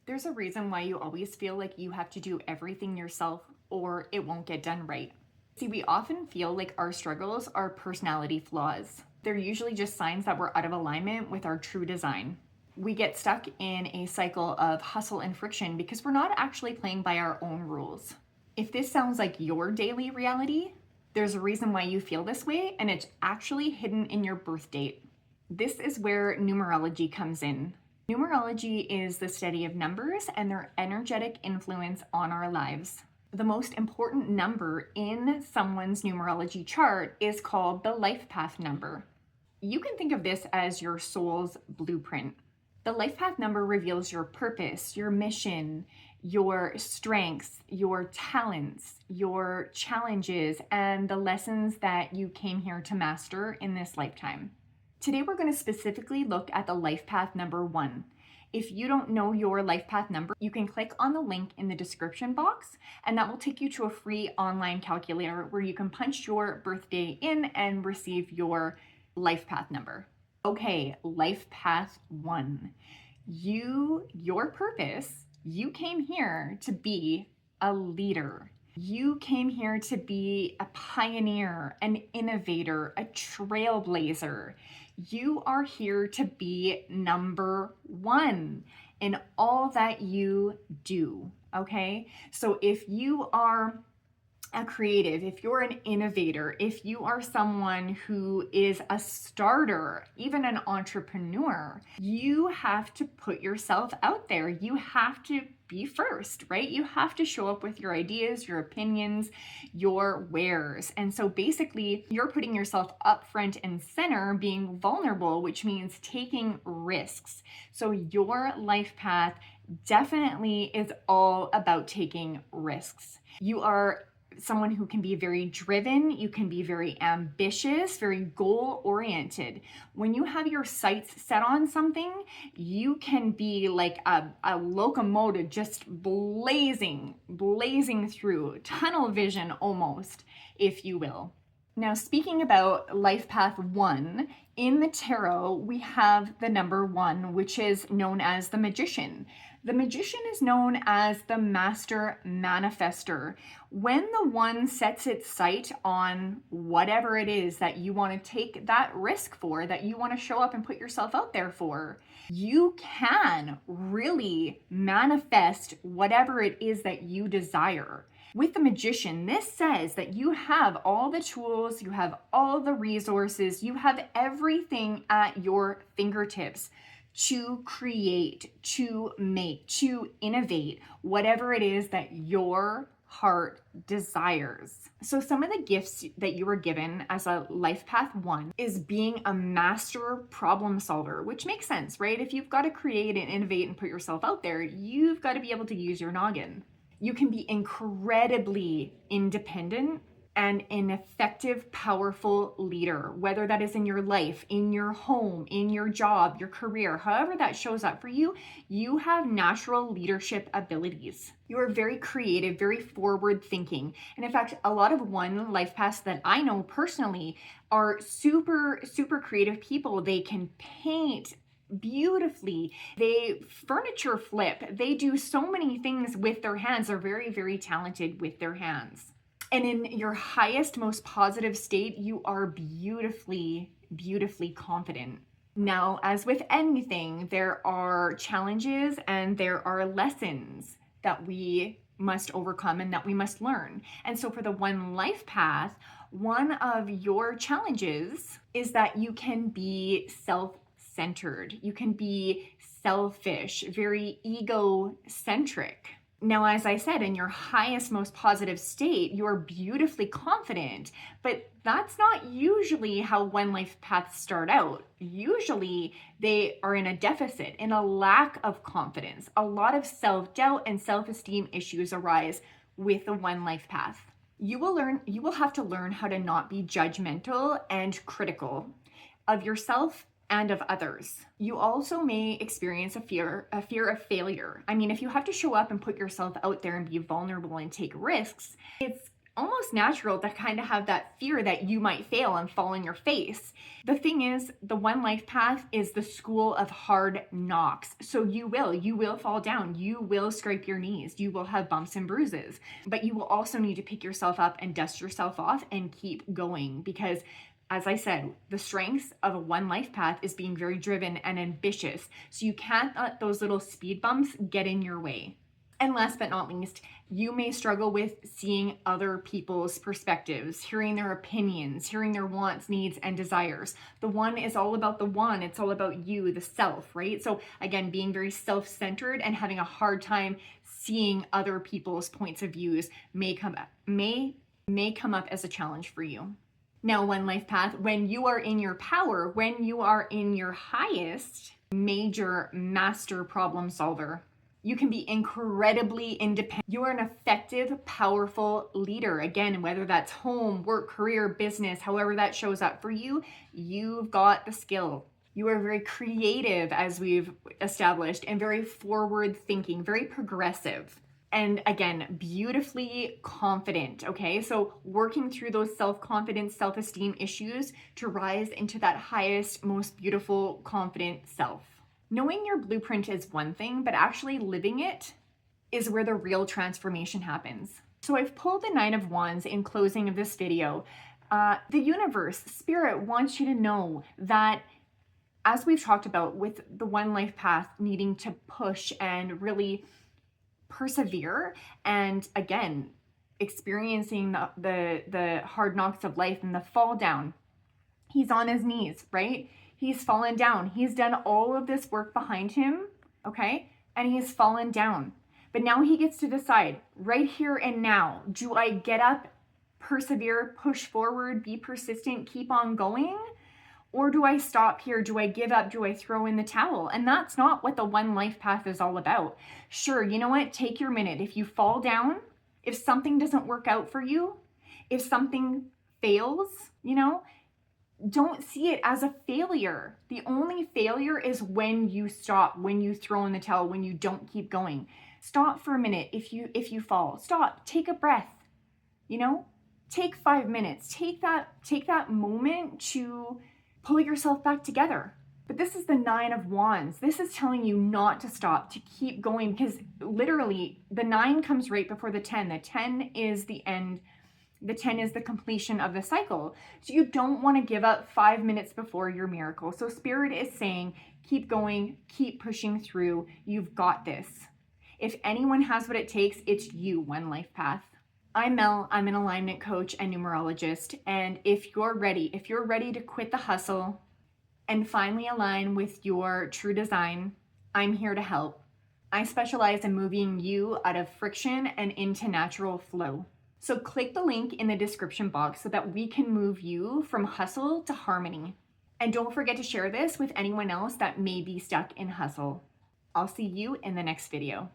There's a reason why you always feel like you have to do everything yourself or it won't get done right. See, we often feel like our struggles are personality flaws. They're usually just signs that we're out of alignment with our true design. We get stuck in a cycle of hustle and friction because we're not actually playing by our own rules. If this sounds like your daily reality, there's a reason why you feel this way, and it's actually hidden in your birth date. This is where numerology comes in. Numerology is the study of numbers and their energetic influence on our lives. The most important number in someone's numerology chart is called the life path number. You can think of this as your soul's blueprint. The life path number reveals your purpose, your mission, your strengths, your talents, your challenges, and the lessons that you came here to master in this lifetime. Today, we're going to specifically look at the life path number 1. If you don't know your life path number, you can click on the link in the description box, and that will take you to a free online calculator where you can punch your birthday in and receive your life path number. Okay, life path 1. Your purpose, you came here to be a leader. You came here to be a pioneer, an innovator, a trailblazer. You are here to be number 1 in all that you do, okay? So if you are a creative, if you're an innovator, if you are someone who is a starter, even an entrepreneur, you have to put yourself out there. You have to be first, right? You have to show up with your ideas, your opinions, your wares. And so basically, you're putting yourself up front and center, being vulnerable, which means taking risks. So your life path definitely is all about taking risks. You are someone who can be very driven, you can be very ambitious, very goal-oriented. When you have your sights set on something, you can be like a locomotive just blazing through, tunnel vision almost, if you will. Now, speaking about life path 1, in the tarot, we have the number 1, which is known as the magician. The magician is known as the master manifester. When the 1 sets its sight on whatever it is that you want to take that risk for, that you want to show up and put yourself out there for, you can really manifest whatever it is that you desire. With the magician, this says that you have all the tools, you have all the resources, you have everything at your fingertips to create, to make, to innovate, whatever it is that your heart desires. So some of the gifts that you were given as a life path 1 is being a master problem solver, which makes sense, right? If you've got to create and innovate and put yourself out there, you've got to be able to use your noggin. You can be incredibly independent and an effective, powerful leader, whether that is in your life, in your home, in your job, your career, however that shows up for you, you have natural leadership abilities. You are very creative, very forward thinking. And in fact, a lot of 1 life paths that I know personally are super creative people. They can paint beautifully. They furniture flip. They do so many things with their hands. They're very talented with their hands. And in your highest, most positive state, you are beautifully confident. Now, as with anything, there are challenges and there are lessons that we must overcome and that we must learn. And so for the 1 life path, one of your challenges is that you can be self-centered. You can be selfish, very egocentric. Now, as I said, in your highest, most positive state, you're beautifully confident, but that's not usually how 1 life paths start out. Usually they are in a deficit, in a lack of confidence. A lot of self-doubt and self-esteem issues arise with the 1 life path. You will have to learn how to not be judgmental and critical of yourself and of others. You also may experience a fear of failure. I mean, if you have to show up and put yourself out there and be vulnerable and take risks, it's almost natural to kind of have that fear that you might fail and fall on your face. The thing is, the one life path is the school of hard knocks. So you will fall down. You will scrape your knees. You will have bumps and bruises, but you will also need to pick yourself up and dust yourself off and keep going, because as I said, the strengths of a one life path is being very driven and ambitious. So you can't let those little speed bumps get in your way. And last but not least, you may struggle with seeing other people's perspectives, hearing their opinions, hearing their wants, needs, and desires. The one is all about the one. It's all about you, the self, right? So again, being very self-centered and having a hard time seeing other people's points of views may come up as a challenge for you. Now, one life path, when you are in your power, when you are in your highest, major master problem solver, you can be incredibly independent. You are an effective, powerful leader. Again, whether that's home, work, career, business, however that shows up for you, you've got the skill. You are very creative, as we've established, and very forward thinking, very progressive. And again, beautifully confident, okay? So working through those self-confidence, self-esteem issues to rise into that highest, most beautiful, confident self. Knowing your blueprint is one thing, but actually living it is where the real transformation happens. So I've pulled the Nine of Wands in closing of this video. The universe, spirit wants you to know that, as we've talked about with the one life path needing to push and really persevere, and again experiencing the hard knocks of life and the fall down, he's on his knees, right? He's fallen down. He's done all of this work behind him, okay, and he's fallen down. But now he gets to decide right here and now, do I get up, persevere, push forward, be persistent, keep on going? Or do I stop here? Do I give up? Do I throw in the towel? And that's not what the one life path is all about. Sure, you know what? Take your minute. If you fall down, if something doesn't work out for you, if something fails, don't see it as a failure. The only failure is when you stop, when you throw in the towel, when you don't keep going. Stop for a minute. If you fall, stop, take a breath, take 5 minutes, take that moment to pull yourself back together. But this is the Nine of Wands. This is telling you not to stop, to keep going, because literally the 9 comes right before the 10. The 10 is the end. The 10 is the completion of the cycle. So you don't want to give up 5 minutes before your miracle. So Spirit is saying, keep going, keep pushing through. You've got this. If anyone has what it takes, it's you, One Life Path. I'm Mel. I'm an alignment coach and numerologist. And if you're ready to quit the hustle and finally align with your true design, I'm here to help. I specialize in moving you out of friction and into natural flow. So click the link in the description box so that we can move you from hustle to harmony. And don't forget to share this with anyone else that may be stuck in hustle. I'll see you in the next video.